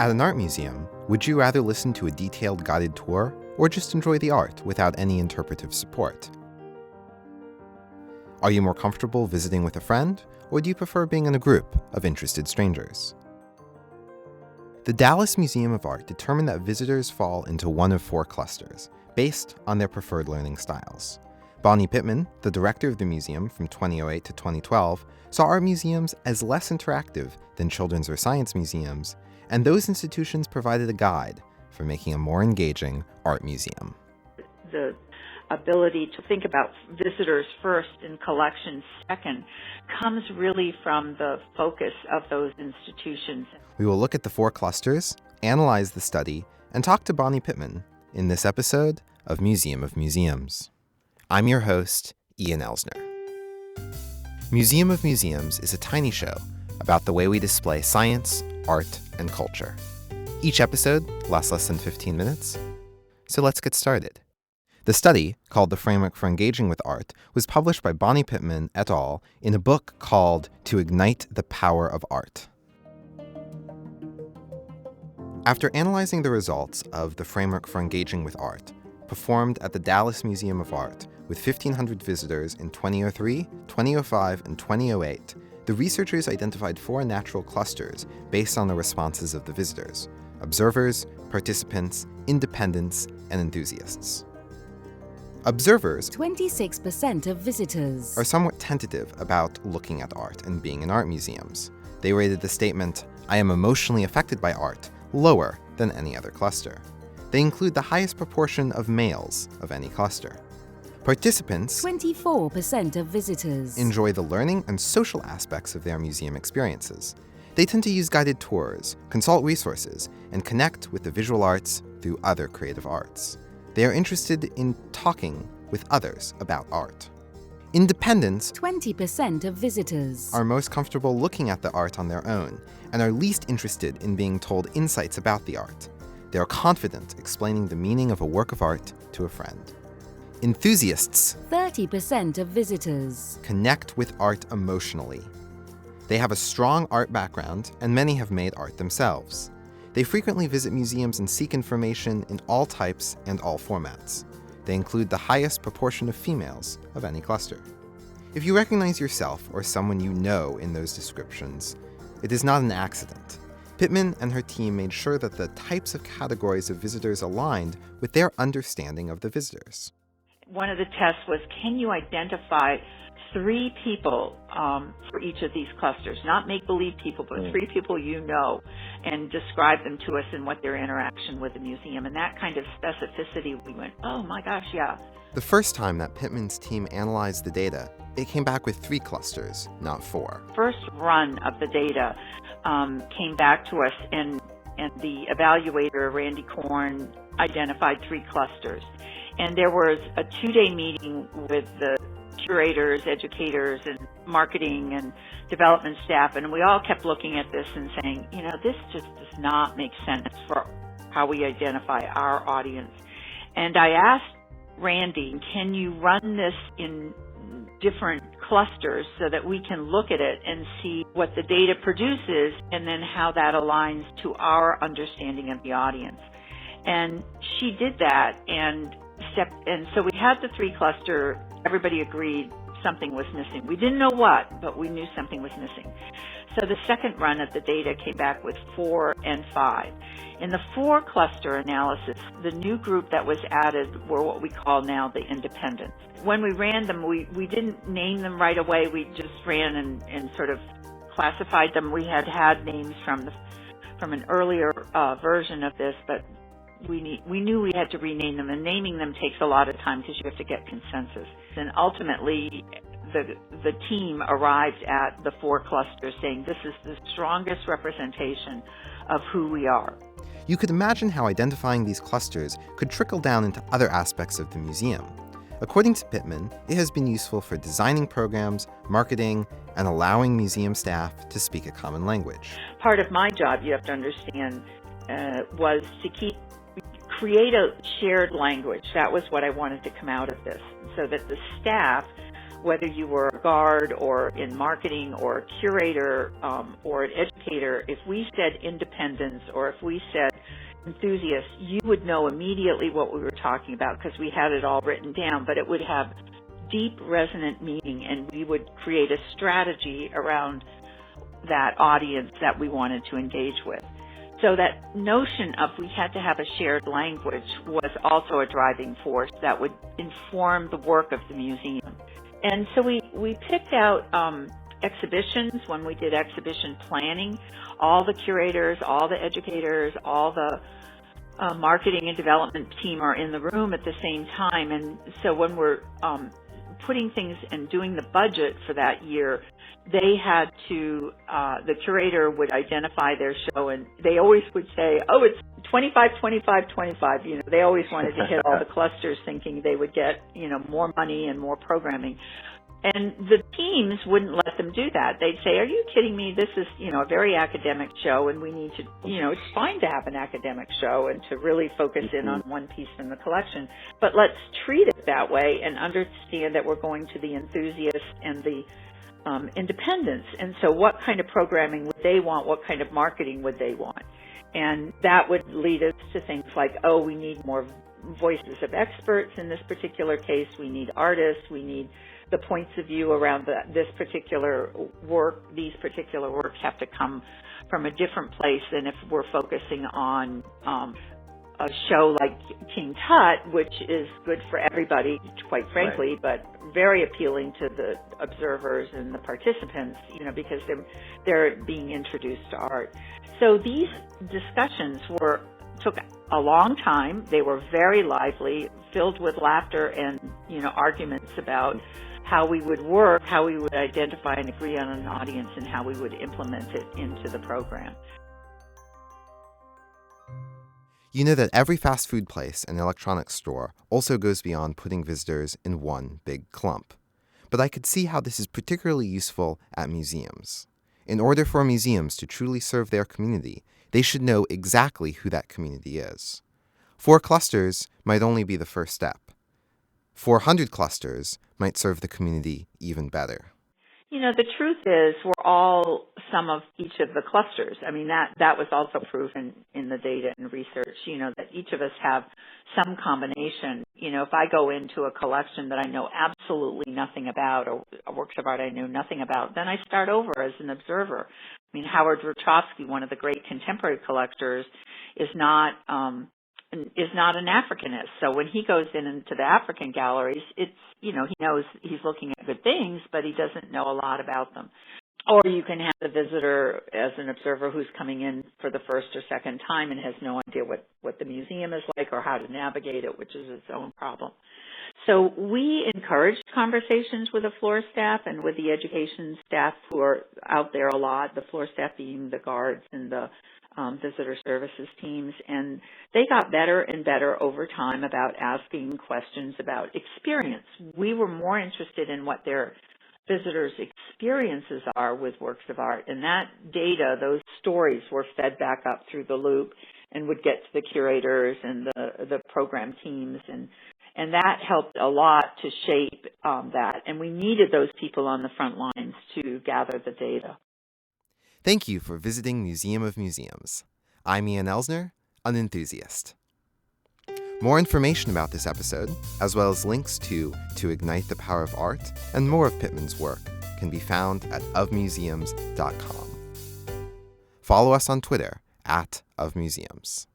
At an art museum, would you rather listen to a detailed guided tour or just enjoy the art without any interpretive support? Are you more comfortable visiting with a friend, or do you prefer being in a group of interested strangers? The Dallas Museum of Art determined that visitors fall into one of 4 clusters, based on their preferred learning styles. Bonnie Pitman, the director of the museum from 2008 to 2012, saw art museums as less interactive than children's or science museums, and those institutions provided a guide for making a more engaging art museum. The ability to think about visitors first and collections second comes really from the focus of those institutions. We will look at the 4 clusters, analyze the study, and talk to Bonnie Pitman in this episode of Museum of Museums. I'm your host, Ian Elsner. Museum of Museums is a tiny show about the way we display science, art, and culture. Each episode lasts less than 15 minutes, so let's get started. The study, called The Framework for Engaging with Art, was published by Bonnie Pitman et al. In a book called To Ignite the Power of Art. After analyzing the results of The Framework for Engaging with Art, performed at the Dallas Museum of Art with 1,500 visitors in 2003, 2005, and 2008, the researchers identified 4 natural clusters based on the responses of the visitors: observers, participants, independents, and enthusiasts. Observers, 26% of visitors, are somewhat tentative about looking at art and being in art museums. They rated the statement, "I am emotionally affected by art," lower than any other cluster. They include the highest proportion of males of any cluster. Participants, 24% of visitors, enjoy the learning and social aspects of their museum experiences. They tend to use guided tours, consult resources, and connect with the visual arts through other creative arts. They are interested in talking with others about art. Independents, 20% of visitors, are most comfortable looking at the art on their own and are least interested in being told insights about the art. They are confident explaining the meaning of a work of art to a friend. Enthusiasts, 30% of visitors, connect with art emotionally. They have a strong art background, and many have made art themselves. They frequently visit museums and seek information in all types and all formats. They include the highest proportion of females of any cluster. If you recognize yourself or someone you know in those descriptions, it is not an accident. Pitman and her team made sure that the types of categories of visitors aligned with their understanding of the visitors. One of the tests was, can you identify 3 people for each of these clusters? Not make-believe people, but 3 people you know, and describe them to us and what their interaction with the museum. And that kind of specificity, we went, oh my gosh, yeah. The first time that Pitman's team analyzed the data, it came back with 3 clusters, not 4. First run of the data came back to us, and the evaluator, Randy Korn, identified 3 clusters. And there was a 2-day meeting with the curators, educators, and marketing and development staff, and we all kept looking at this and saying, this just does not make sense for how we identify our audience. And I asked Randy, can you run this in different clusters so that we can look at it and see what the data produces and then how that aligns to our understanding of the audience? And she did that, and so we had the 3 cluster. Everybody agreed something was missing. We didn't know what, but we knew something was missing. So the second run of the data came back with 4 and 5. In the 4 cluster analysis, the new group that was added were what we call now the independents. When we ran them, we didn't name them right away. We just ran and sort of classified them. We had names from an earlier version of this, but we knew we had to rename them, and naming them takes a lot of time because you have to get consensus. And ultimately, the team arrived at the 4 clusters saying this is the strongest representation of who we are. You could imagine how identifying these clusters could trickle down into other aspects of the museum. According to Pitman, it has been useful for designing programs, marketing, and allowing museum staff to speak a common language. Part of my job, you have to understand, was to create a shared language. That was what I wanted to come out of this, so that the staff whether you were a guard or in marketing or a curator or an educator, if we said independence or if we said enthusiast, you would know immediately what we were talking about because we had it all written down, but it would have deep resonant meaning, and we would create a strategy around that audience that we wanted to engage with. So that notion of we had to have a shared language was also a driving force that would inform the work of the museum. And so we picked out exhibitions when we did exhibition planning. All the curators, all the educators, all the marketing and development team are in the room at the same time. And so when we're putting things and doing the budget for that year, they had to, the curator would identify their show, and they always would say, oh, it's 25, 25, 25. You know, they always wanted to hit all the clusters thinking they would get, you know, more money and more programming. And the teams wouldn't let them do that. They'd say, are you kidding me? This is, you know, a very academic show, and we need to, you know, it's fine to have an academic show and to really focus in on one piece from the collection. But let's treat it that way and understand that we're going to the enthusiasts and the independence. And so what kind of programming would they want? What kind of marketing would they want? And that would lead us to things like, oh, we need more voices of experts in this particular case. We need artists. We need the points of view around this particular work. These particular works have to come from a different place than if we're focusing on a show like King Tut, which is good for everybody, quite frankly, but very appealing to the observers and the participants, you know, because they're being introduced to art. So these discussions took a long time. They were very lively, filled with laughter and, you know, arguments about how we would work, how we would identify and agree on an audience, and how we would implement it into the program. You know that every fast food place and electronics store also goes beyond putting visitors in one big clump. But I could see how this is particularly useful at museums. In order for museums to truly serve their community, they should know exactly who that community is. 4 clusters might only be the first step. 400 clusters might serve the community even better. You know, the truth is we're all some of each of the clusters. I mean, that was also proven in the data and research, you know, that each of us have some combination. You know, if I go into a collection that I know absolutely nothing about, or works of art I know nothing about, then I start over as an observer. I mean, Howard Wachowski, one of the great contemporary collectors, is not an Africanist. So when he goes into the African galleries, it's, you know, he knows he's looking at good things, but he doesn't know a lot about them. Or you can have the visitor as an observer who's coming in for the first or second time and has no idea what the museum is like or how to navigate it, which is its own problem. So we encouraged conversations with the floor staff and with the education staff who are out there a lot, the floor staff being the guards and the visitor services teams, and they got better and better over time about asking questions about experience. We were more interested in what their visitors' experiences are with works of art, and that data, those stories, were fed back up through the loop and would get to the curators and the program teams, and that helped a lot to shape that, and we needed those people on the front lines to gather the data. Thank you for visiting Museum of Museums. I'm Ian Elsner, an enthusiast. More information about this episode, as well as links to Ignite the Power of Art and more of Pitman's work, can be found at ofmuseums.com. Follow us on Twitter @ofmuseums.